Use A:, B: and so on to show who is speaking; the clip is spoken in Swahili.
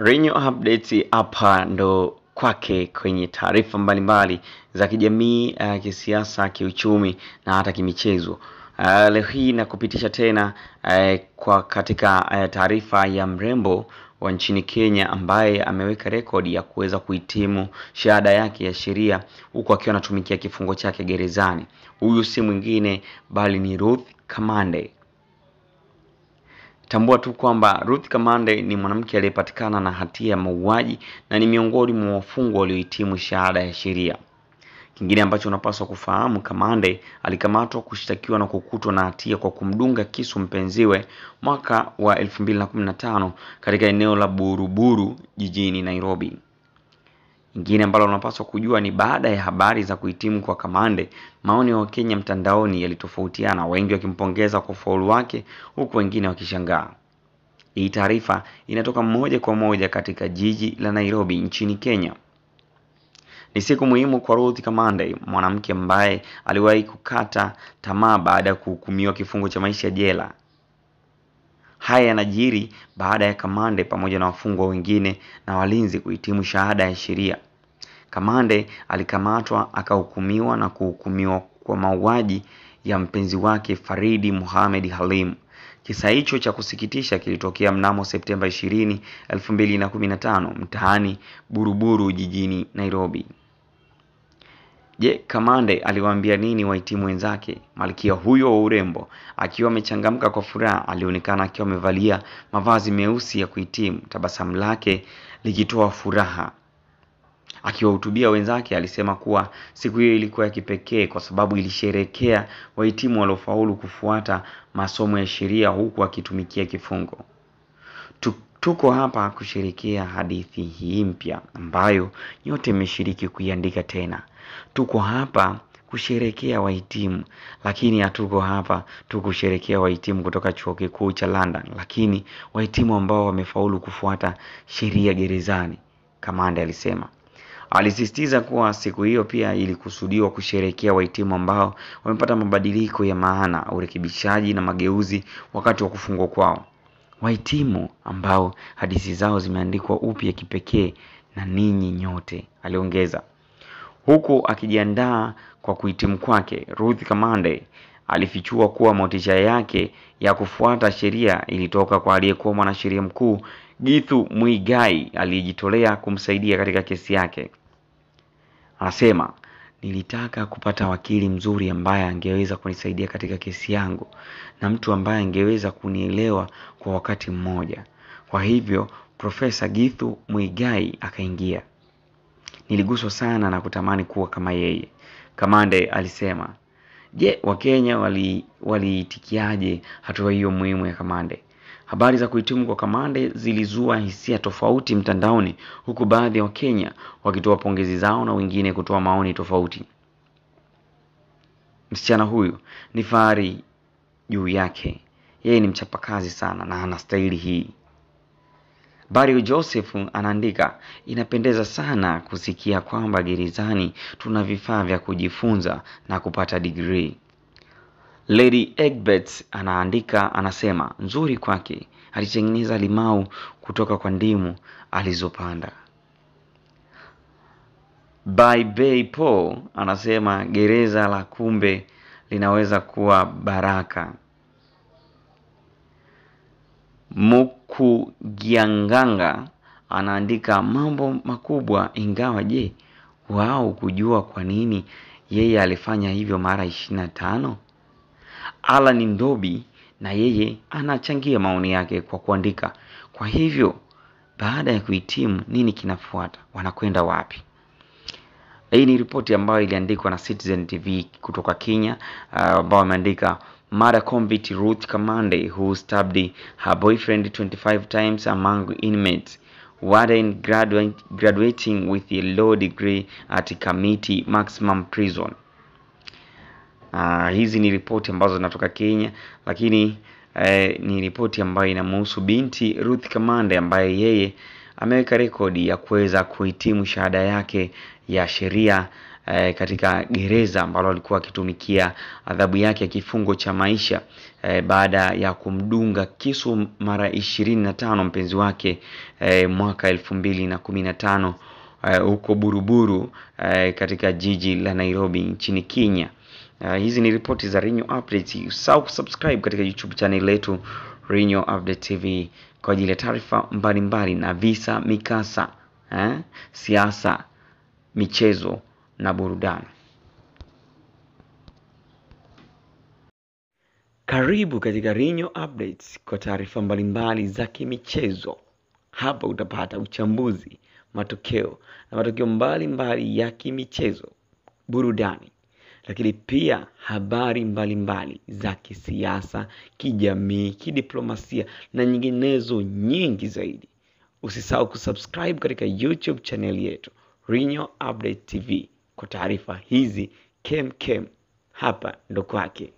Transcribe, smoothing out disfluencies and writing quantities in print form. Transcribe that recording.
A: Renyo updates hapa ndo kwake kwenye taarifa mbalimbali za kijamii, kisiasa, kiuchumi na hata kimichezo. Leo hii na kupitisha tena kwa katika taarifa ya mrembo wa nchini Kenya ambaye ameweka rekodi ya kuweza kuhitimu shahada yake ya sheria huku akiwa anatumikia kifungo chake gerezani. Huyu si mwingine bali ni Ruth Kamande. Tambua tu kwamba Ruth Kamande ni mwanamke aliyepatikana na hatia ya mauaji na ni miongoni mwa wafungwa waliohitimu shahada ya sheria. Kingine ambacho unapaswa kufahamu, Kamande alikamatwa, kushtakiwa na kukutwa na hatia kwa kumdunga kisu mpenziwe mwaka wa 2015 katika eneo la Buruburu jijini Nairobi. Ingine ambalo unapaswa kujua ni baada ya habari za kuhitimu kwa Kamande, maoni ya Wakenya mtandaoni yalitofautiana, wengi wakimpongeza kwa ufaulu wake huku wengine wakishangaa. Hii taarifa inatoka moja kwa moja katika jiji la Nairobi nchini Kenya. Ni siku muhimu kwa Ruth Kamande, mwanamke ambaye aliwahi kukata tamaa baada ya kuhukumiwa kifungo cha maisha jela. Haya yanajiri baada ya Kamande pamoja na wafungwa wengine na walinzi kuhitimu shahada ya sheria. Kamande alikamatwa, akahukumiwa na kuhukumiwa kwa mauaji ya mpenzi wake Faridi Mohamed Halim. Kisa hicho cha kusikitisha kilitokea mnamo Septemba 20, 2015 mtaani Buruburu jijini Nairobi. Je, Kamande aliwaambia nini wahitimu wenzake? Malkia huyo wa urembo akiwa amechangamka kwa furaha, alionekana akiwa amevalia mavazi meusi ya kuhitimu, tabasamu lake likitoa furaha. Akiwahutubia wenzake alisema kuwa siku hiyo ilikuwa ya kipekee kwa sababu ilisherehekea wahitimu waliofaulu kufuata masomo ya sheria huku akitumikia kifungo. Tuko hapa kusherehekea hadithi hii mpya ambayo nyote mmeshiriki kuiandika tena. Tuko hapa kusherehekea wahitimu, lakini hatuko hapa tu kusherehekea wahitimu kutoka chuo kikuu cha London, lakini wahitimu ambao wamefaulu kufuata sheria gerezani, Kamande alisema. Alisisitiza kuwa siku hiyo pia ilikusudiwa kusherehekea wahitimu ambao wamepata mabadiliko ya maana, urekebishaji na mageuzi wakati wa kufungwa kwao. Wahitimu ambao hadithi zao zimeandikwa upya kipekee na ninyi nyote, aliongeza. Huku akijiandaa kwa kuhitimu kwake, Ruth Kamande alifichua kuwa motisha yake ya kufuata sheria ilitoka kwa aliyekuwa mwanasheria mkuu Githu Muigai aliyejitolea kumsaidia katika kesi yake. Anasema, nilitaka kupata wakili mzuri ambaye angeweza kunisaidia katika kesi yangu na mtu ambaye angeweza kunielewa kwa wakati mmoja. Kwa hivyo, Profesa Githu Muigai akaingia. Niliguswa sana na kutamani kuwa kama yeye, Kamande alisema. Je, Wakenya waliitikiaje hatua hiyo muhimu ya Kamande? Habari za kuhitimu kwa Kamande zilizua hisia tofauti mtandaoni, huku baadhi ya Wakenya wakitoa pongezi zao na wengine kutoa maoni tofauti. Msichana huyu ni fahari juu yake. Yeye ni mchapakazi sana na anastahili hii. Barry Joseph anaandika, inapendeza sana kusikia kwamba gerezani tuna vifaa vya kujifunza na kupata degree. Lady Egbert anaandika, anasema, nzuri kwake, alitengeneza limau kutoka kwa ndimu alizopanda. Bay Paul anasema, gereza la kumbe linaweza kuwa baraka. Mukugianganga anaandika, mambo makubwa, ingawa je, wao kujua kwa nini yeye alifanya hivyo mara 25. Alan Ndobi na yeye anachangia maoni yake kwa kuandika, kwa hivyo baada ya kuhitimu nini kinafuata, wanakwenda wapi? Hii ni ripoti ambayo iliandikwa na Citizen TV kutoka Kenya, ambao wameandika, murder convict Ruth Kamande who stabbed her boyfriend 25 times among inmates, warden graduating with a law degree at Kamiti Maximum Prison. Hizi ni ripoti ambazo zinatoka Kenya, lakini ni ripoti ambayo inamhusu binti Ruth Kamande ambaye yeye ameweka rekodi ya kuweza kuhitimu shahada yake ya sheria katika gereza ambalo alikuwa akitumikia adhabu yake ya kifungo cha maisha baada ya kumdunga kisu mara 25 mpenzi wake mwaka 2015 huko Buruburu katika jiji la Nairobi nchini Kenya. Hizi ni ripoti za Rinyo Updates. Usisahau kusubscribe katika YouTube channel yetu Rinyo Update TV kwa ajili ya taarifa mbalimbali na visa, mikasa, siasa, michezo na burudani. Karibu katika Rinyo Updates kwa taarifa mbalimbali za kimichezo. Hapa utapata uchambuzi, matokeo na matokeo mbalimbali ya kimichezo, burudani, lakini pia habari mbalimbali za kisiasa, kijamii, kidiplomasia na nyinginezo nyingi zaidi. Usisahau kusubscribe katika YouTube channel yetu Rinyo Update TV kwa taarifa hizi kem. Hapa ndo kwake.